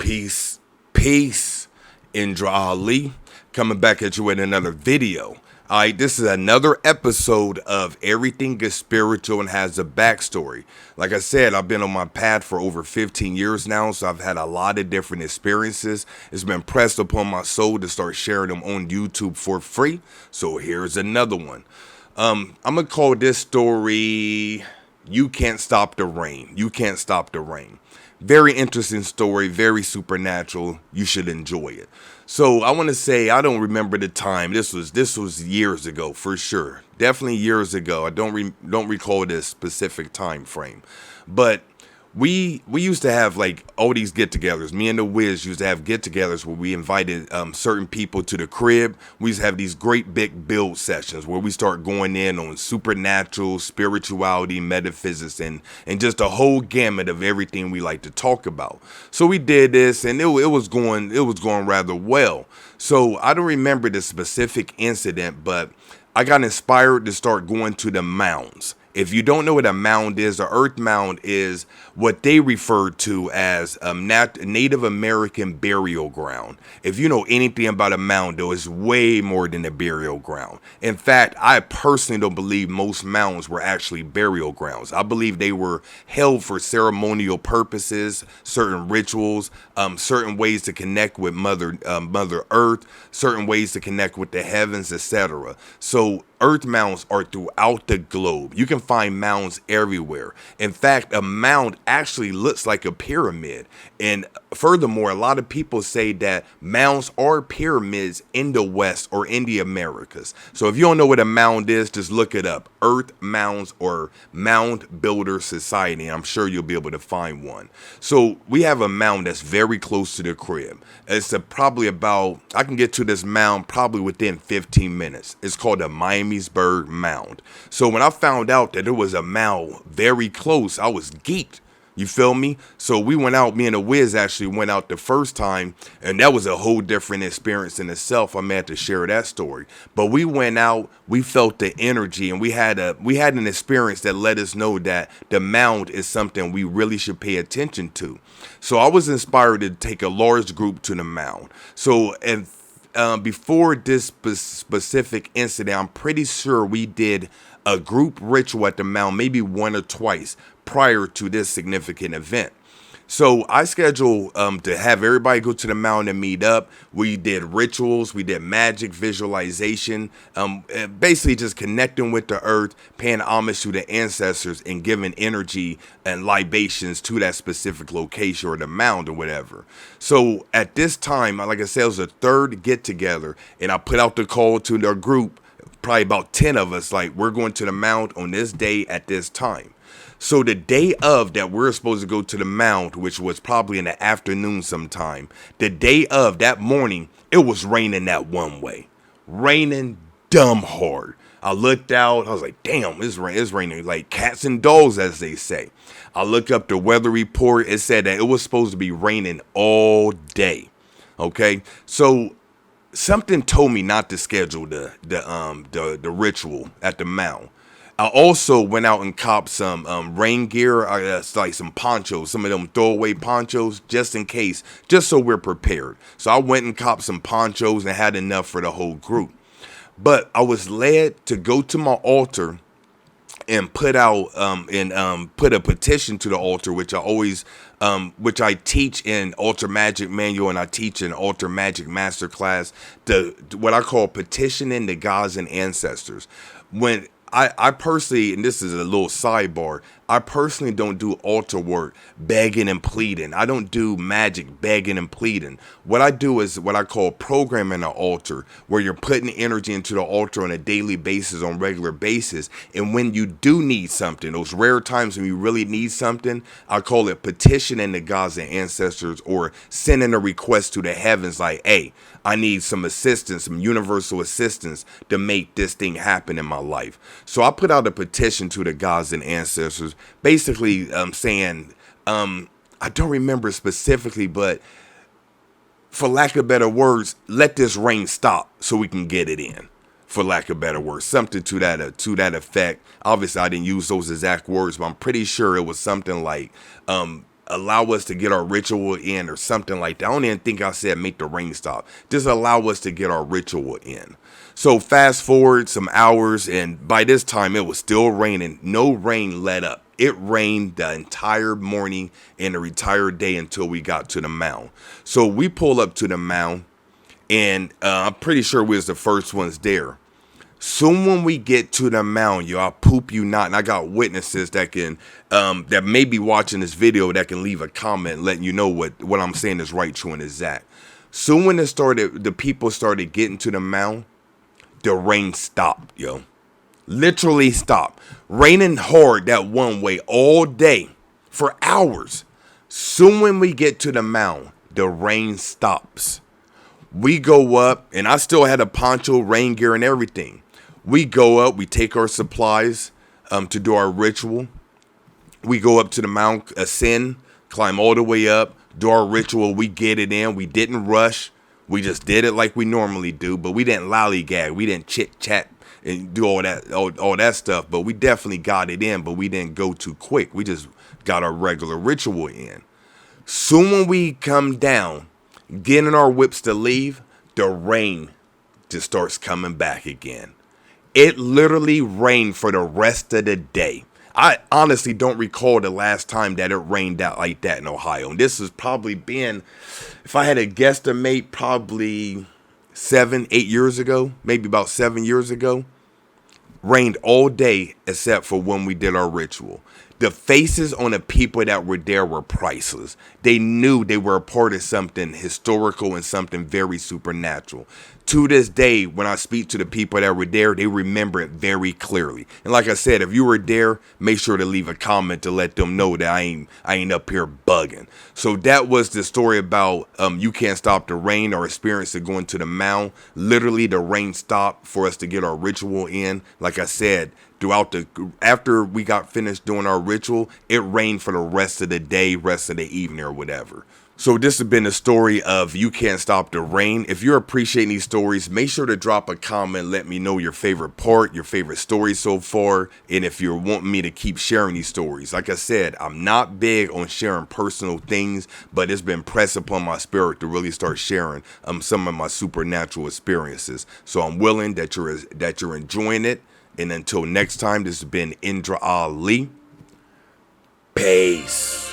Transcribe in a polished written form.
Peace, peace. Indra Ali coming back at you with another video. Alright, this is another episode of Everything is Spiritual and Has a Backstory. Like I said, I've been on my path for over 15 years now, so I've had a lot of different experiences. It's been pressed upon my soul to start sharing them on YouTube for free. So here's another one. I'm going to call this story, You Can't Stop the Rain. You Can't Stop the Rain. Very interesting story, very supernatural. You should enjoy it. So I want to say, I don't remember the time. This was years ago for sure. Definitely years ago. I don't recall this specific time frame. But we used to have like all these get-togethers. Me and the Wiz used to have get-togethers where we invited certain people to the crib. We used to have these great big build sessions where we start going in on supernatural, spirituality, metaphysics, and just a whole gamut of everything we like to talk about. So we did this, and it was going rather well. So I don't remember the specific incident, but I got inspired to start going to the mounds. If you don't know what a mound is, the Earth Mound is what they refer to as a Native American burial ground. If you know anything about a mound, though, it's way more than a burial ground. In fact, I personally don't believe most mounds were actually burial grounds. I believe they were held for ceremonial purposes, certain rituals, certain ways to connect with Mother Earth, certain ways to connect with the heavens, etc. So Earth mounds are throughout the globe. You can find mounds everywhere. In fact, a mound actually looks like a pyramid. And furthermore, a lot of people say that mounds are pyramids in the West or in the Americas. So if you don't know what a mound is, just look it up. Earthmounds or Mound Builder Society. I'm sure you'll be able to find one. So we have a mound that's very close to the crib. It's probably about, I can get to this mound probably within 15 minutes. It's called the Miamisburg Mound. So when I found out that there was a mound very close, I was geeked. You feel me? So we went out, me and the Wiz actually went out the first time, and that was a whole different experience in itself. I may have to share that story. But we went out, we felt the energy, and we had an experience that let us know that the mound is something we really should pay attention to. So I was inspired to take a large group to the mound. So, and before this specific incident, I'm pretty sure we did a group ritual at the mound, maybe one or twice prior to this significant event. So I scheduled to have everybody go to the mound and meet up. We did rituals, we did magic, visualization, basically just connecting with the earth, paying homage to the ancestors, and giving energy and libations to that specific location or the mound or whatever. So at this time, like I said, it was a third get together, and I put out the call to their group, probably about 10 of us, like, we're going to the mound on this day at this time. So the day of that we're supposed to go to the mound, which was probably in the afternoon sometime, the day of that morning, it was raining that one way. Raining dumb hard. I looked out, I was like, damn, it's raining like cats and dogs, as they say. I looked up the weather report. It said that it was supposed to be raining all day. Okay, so something told me not to schedule the ritual at the mound. I also went out and copped some rain gear, like some ponchos, some of them throwaway ponchos, just in case, just so we're prepared. So I went and copped some ponchos and had enough for the whole group. But I was led to go to my altar and put out put a petition to the altar, which I teach in Altar Magic Manual, and I teach in Altar Magic Masterclass, what I call petitioning the gods and ancestors. When I personally, and this is a little sidebar, I personally don't do altar work begging and pleading. I don't do magic begging and pleading. What I do is what I call programming an altar, where you're putting energy into the altar on a daily basis, on regular basis. And when you do need something, those rare times when you really need something, I call it petitioning the gods and ancestors, or sending a request to the heavens like, hey, I need some assistance, some universal assistance to make this thing happen in my life. So I put out a petition to the gods and ancestors, basically saying, I don't remember specifically, but for lack of better words, let this rain stop so we can get it in. For lack of better words, something to that effect. Obviously, I didn't use those exact words, but I'm pretty sure it was something like, allow us to get our ritual in or something like that. I don't even think I said make the rain stop. Just allow us to get our ritual in. So fast forward some hours, and by this time it was still raining. No rain let up. It rained the entire morning and the entire day until we got to the mound. So we pull up to the mound, and I'm pretty sure we was the first ones there. Soon when we get to the mound, yo, I poop you not. And I got witnesses that can, that may be watching this video that can leave a comment letting you know what I'm saying is right, true, and exact. Soon when the people started getting to the mound, the rain stopped, yo. Literally stopped. Raining hard that one way all day for hours. Soon when we get to the mound, the rain stops. We go up, and I still had a poncho, rain gear, and everything. We go up, we take our supplies to do our ritual. We go up to the mound, ascend, climb all the way up, do our ritual. We get it in. We didn't rush. We just did it like we normally do, but we didn't lollygag. We didn't chit-chat and do all that stuff, but we definitely got it in, but we didn't go too quick. We just got our regular ritual in. Soon when we come down, getting our whips to leave, the rain just starts coming back again. It literally rained for the rest of the day. I honestly don't recall the last time that it rained out like that in Ohio. And this has probably been, if I had to guesstimate, probably 7-8 years ago, maybe about 7 years ago. Rained all day except for when we did our ritual. The faces on the people that were there were priceless. They knew they were a part of something historical and something very supernatural. To this day, when I speak to the people that were there, they remember it very clearly. And like I said, if you were there, make sure to leave a comment to let them know that I ain't up here bugging. So that was the story about You Can't Stop the Rain, or experience of going to the mound. Literally, the rain stopped for us to get our ritual in. Like I said, after we got finished doing our ritual, it rained for the rest of the day, rest of the evening, or whatever. So this has been the story of You Can't Stop the Rain. If you're appreciating these stories, make sure to drop a comment. Let me know your favorite part, your favorite story so far, and if you're wanting me to keep sharing these stories. Like I said, I'm not big on sharing personal things, but it's been pressed upon my spirit to really start sharing some of my supernatural experiences. So I'm willing that you're enjoying it. And until next time, this has been Indra Ali. Peace.